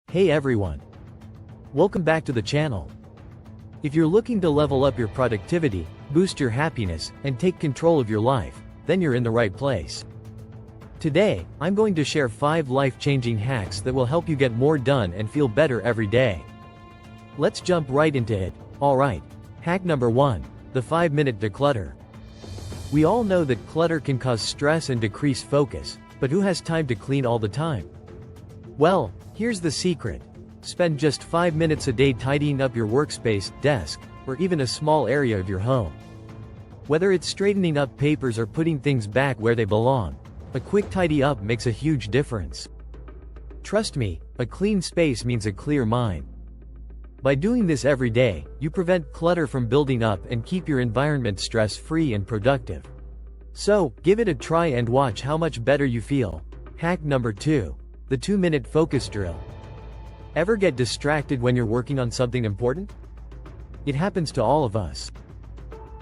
Hey everyone! Welcome back to the channel. If you're looking to level up your productivity, boost your happiness, and take control of your life, then you're in the right place. Today, I'm going to share 5 life-changing hacks that will help you get more done and feel better every day. Let's jump right into it. Alright. Hack number 1. The 5-minute declutter. We all know that clutter can cause stress and decrease focus, but who has time to clean all the time? Well, here's the secret. Spend just 5 minutes a day tidying up your workspace, desk, or even a small area of your home. Whether it's straightening up papers or putting things back where they belong, a quick tidy up makes a huge difference. Trust me, a clean space means a clear mind. By doing this every day, you prevent clutter from building up and keep your environment stress-free and productive. So, give it a try and watch how much better you feel. Hack number 2. The 2-minute focus drill. Ever get distracted when you're working on something important? It happens to all of us.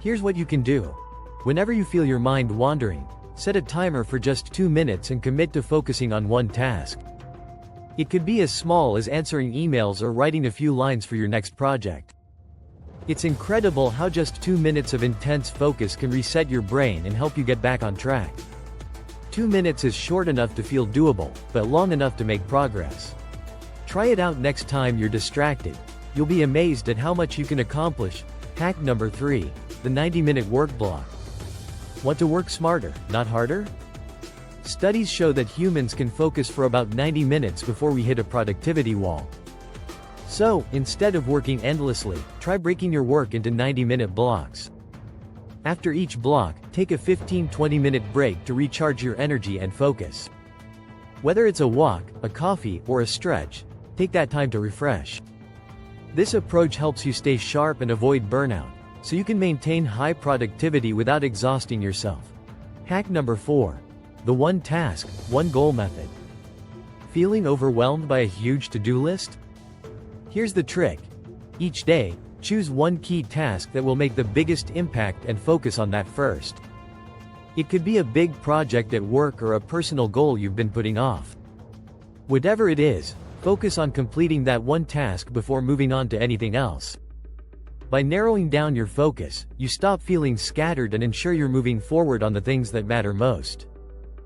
Here's what you can do. Whenever you feel your mind wandering, set a timer for just 2 minutes and commit to focusing on one task. It could be as small as answering emails or writing a few lines for your next project. It's incredible how just 2 minutes of intense focus can reset your brain and help you get back on track. 2 minutes is short enough to feel doable, but long enough to make progress. Try it out next time you're distracted. You'll be amazed at how much you can accomplish. Hack number 3. The 90-minute work block. Want to work smarter, not harder? Studies show that humans can focus for about 90 minutes before we hit a productivity wall. So, instead of working endlessly, try breaking your work into 90-minute blocks. After each block, take a 15-20-minute break to recharge your energy and focus. Whether it's a walk, a coffee, or a stretch, take that time to refresh. This approach helps you stay sharp and avoid burnout, so you can maintain high productivity without exhausting yourself. Hack number 4. The one task, one goal method. Feeling overwhelmed by a huge to-do list? Here's the trick. Each day, choose one key task that will make the biggest impact and focus on that first. It could be a big project at work or a personal goal you've been putting off. Whatever it is, focus on completing that one task before moving on to anything else. By narrowing down your focus, you stop feeling scattered and ensure you're moving forward on the things that matter most.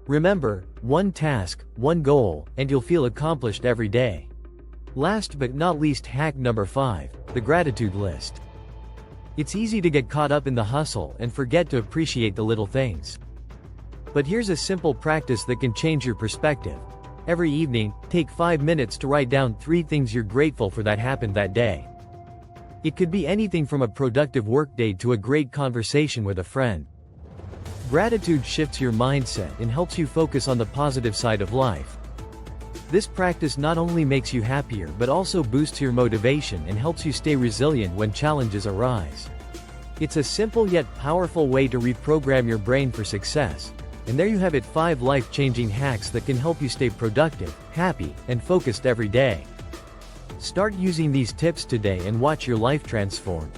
Remember, one task, one goal, and you'll feel accomplished every day. Last but not least, hack number 5, the gratitude list. It's easy to get caught up in the hustle and forget to appreciate the little things. But here's a simple practice that can change your perspective. Every evening, take 5 minutes to write down 3 things you're grateful for that happened that day. It could be anything from a productive workday to a great conversation with a friend. Gratitude shifts your mindset and helps you focus on the positive side of life. This practice not only makes you happier but also boosts your motivation and helps you stay resilient when challenges arise. It's a simple yet powerful way to reprogram your brain for success. And there you have it, 5 life-changing hacks that can help you stay productive, happy, and focused every day. Start using these tips today and watch your life transform.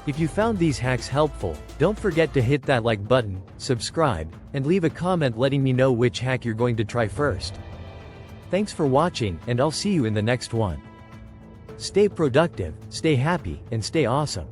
If you found these hacks helpful, don't forget to hit that like button, subscribe, and leave a comment letting me know which hack you're going to try first. Thanks for watching, and I'll see you in the next one. Stay productive, stay happy, and stay awesome.